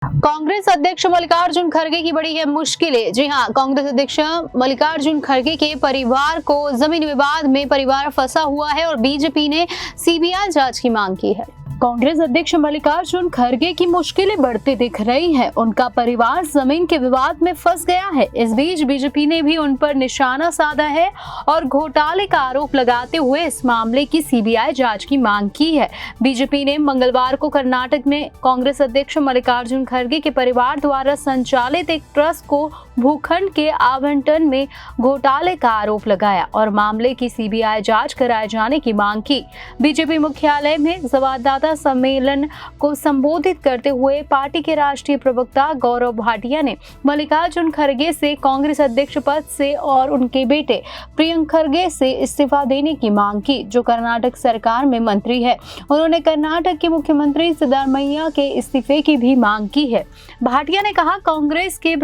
कांग्रेस अध्यक्ष मल्लिकार्जुन खड़गे की बड़ी है मुश्किलें। जी हां, कांग्रेस अध्यक्ष मल्लिकार्जुन खड़गे के परिवार को जमीन विवाद में परिवार फंसा हुआ है और बीजेपी ने सीबीआई जांच की मांग की है। कांग्रेस अध्यक्ष मल्लिकार्जुन खड़गे की मुश्किलें बढ़ती दिख रही हैं। उनका परिवार जमीन के विवाद में फंस गया है। इस बीच बीजेपी ने भी उन पर निशाना साधा है और घोटाले का आरोप लगाते हुए इस मामले की सीबीआई जांच की मांग की है। बीजेपी ने मंगलवार को कर्नाटक में कांग्रेस अध्यक्ष मल्लिकार्जुन खड़गे के परिवार द्वारा संचालित एक ट्रस्ट को भूखंड के आवंटन में घोटाले का आरोप लगाया और मामले की सीबीआई जांच कराए जाने की मांग की। बीजेपी मुख्यालय में संवाददाता सम्मेलन को संबोधित करते हुए पार्टी के राष्ट्रीय प्रवक्ता गौरव भाटिया ने मल्लिकार्जुन खड़गे से कांग्रेस अध्यक्ष पद से और उनके बेटे प्रियंक खड़गे से इस्तीफा देने की मांग की, जो कर्नाटक सरकार में मंत्री है। उन्होंने कर्नाटक के मुख्यमंत्री सिद्धरामैया के इस्तीफे की भी मांग की है। भाटिया ने कहा, कांग्रेस के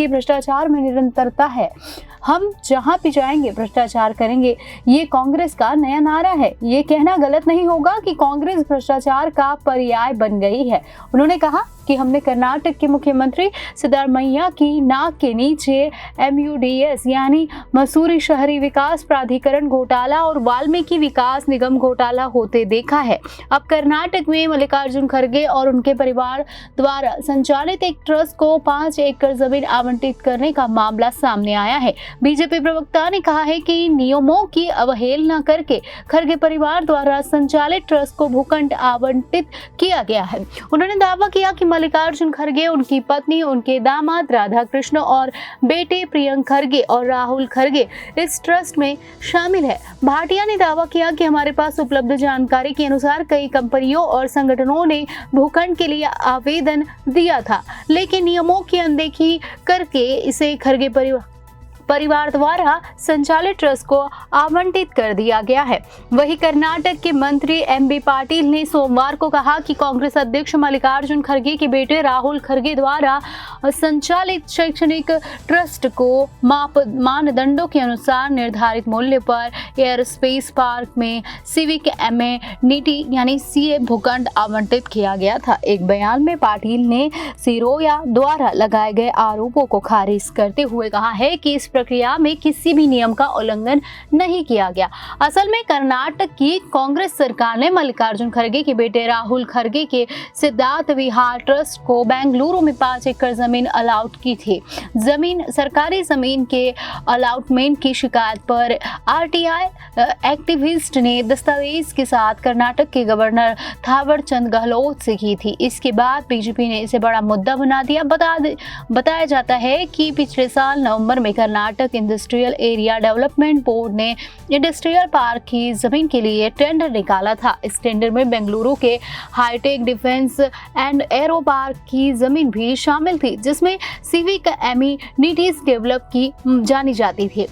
भ्रष्टाचार में निरंतरता है। हम जहां भी जाएंगे भ्रष्टाचार करेंगे, ये कांग्रेस का नया नारा है। ये कहना गलत नहीं होगा कि कांग्रेस भ्रष्टाचार का पर्याय बन गई है। उन्होंने कहा कि हमने कर्नाटक के मुख्यमंत्री सिद्धरामैया की नाक के नीचे MUDS यानी मसूरी शहरी विकास प्राधिकरण घोटाला और वाल्मीकि विकास निगम घोटाला होते देखा है। अब कर्नाटक में मल्लिकार्जुन खड़गे और उनके परिवार द्वारा संचालित एक ट्रस्ट को 5 एकड़ जमीन आवंटित करने का मामला सामने आया है। बीजेपी प्रवक्ता ने कहा है कि नियमों की अवहेलना करके खड़गे परिवार द्वारा संचालित ट्रस्ट को भूखंड आवंटित किया गया है। उन्होंने दावा किया कि मल्लिकार्जुन खड़गे, उनकी पत्नी, उनके दामाद राधा कृष्ण और बेटे प्रियंक खड़गे और राहुल खड़गे इस ट्रस्ट में शामिल है। भाटिया ने दावा किया कि हमारे पास उपलब्ध जानकारी के अनुसार कई कंपनियों और संगठनों ने भूखंड के लिए आवेदन दिया था, लेकिन नियमों की अनदेखी करके इसे खड़गे परिवार द्वारा संचालित ट्रस्ट को आवंटित कर दिया गया है। वहीं कर्नाटक के मंत्री MB पाटिल ने सोमवार को कहा कि कांग्रेस अध्यक्ष मल्लिकार्जुन खड़गे के बेटे राहुल खड़गे द्वारा संचालित शैक्षणिक ट्रस्ट को मानदंडों के अनुसार निर्धारित मूल्य पर एयर स्पेस पार्क में सिविक एमेनिटी यानी CA भूखंड आवंटित किया गया था। एक बयान में पाटिल ने सिरोया द्वारा लगाए गए आरोपों को खारिज करते हुए कहा है कि इस प्रक्रिया में किसी भी नियम का उल्लंघन नहीं किया गया। असल में कर्नाटक की कांग्रेस सरकार ने मल्लिकार्जुन खड़गे के बेटे राहुल खड़गे के सिद्धार्थ विहार ट्रस्ट को बेंगलुरु में 5 एकड़ जमीन अलाउट की थी। सरकारी जमीन के अलाउटमेंट की शिकायत पर RTI एक्टिविस्ट ने दस्तावेज के साथ कर्नाटक के गवर्नर थावर चंद गहलोत से की थी। इसके बाद बीजेपी ने इसे बड़ा मुद्दा बना दिया। बताया जाता है कि पिछले साल नवंबर में Karnataka industrial area development board ने इंडस्ट्रियल पार्क की जमीन के लिए टेंडर निकाला था। इस टेंडर में बेंगलुरु के hitech defence and aero park की जमीन भी शामिल थी, जिसमें सिविक एमिनिटीज डेवलप की जानी जाती थी।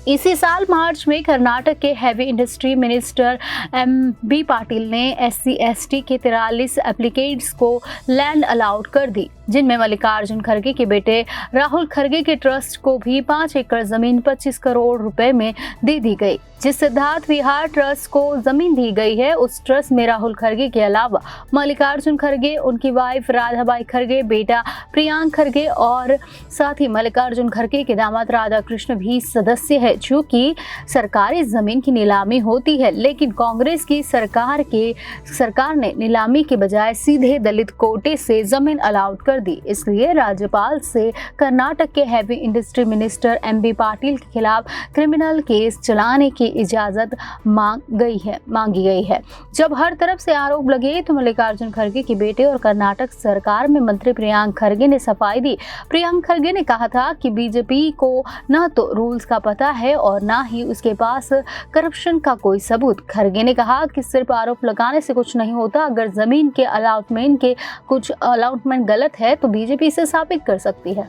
इसी साल मार्च में कर्नाटक के heavy industry minister MB Patil ने SC/ST के 43 एप्लीकेंट्स को लैंड अलाउट कर दी, जिनमें मल्लिकार्जुन खड़गे के बेटे राहुल खड़गे के ट्रस्ट को भी 5 एकड़ जमीन 25 करोड़ रुपए में दे दी गई। जिस सिद्धार्थ विहार ट्रस्ट को जमीन दी गई है, उस ट्रस्ट में राहुल खड़गे के अलावा मल्लिकार्जुन खड़गे, उनकी वाइफ राधाबाई खड़गे, बेटा प्रियांक खड़गे और साथ ही मल्लिकार्जुन खड़गे के दामाद राधा कृष्ण भी सदस्य है। चूंकि सरकारी जमीन की नीलामी होती है, लेकिन कांग्रेस की सरकार ने नीलामी के बजाय सीधे दलित कोटे से जमीन अलाउट कर दी। इसलिए राज्यपाल से कर्नाटक के heavy industry minister MB Patil के खिलाफ क्रिमिनल केस चलाने की इजाजत मांगी गई है। जब हर तरफ से आरोप लगे तो मल्लिकार्जुन खड़गे के बेटे और कर्नाटक सरकार में मंत्री प्रियंक खड़गे ने सफाई दी। प्रियंक खड़गे ने कहा था कि बीजेपी को न तो रूल्स का पता है और ना ही उसके पास करप्शन का कोई सबूत। खड़गे ने कहा कि सिर्फ आरोप लगाने से कुछ नहीं होता। अगर जमीन के अलाटमेंट गलत है तो बीजेपी इसे साबित कर सकती है।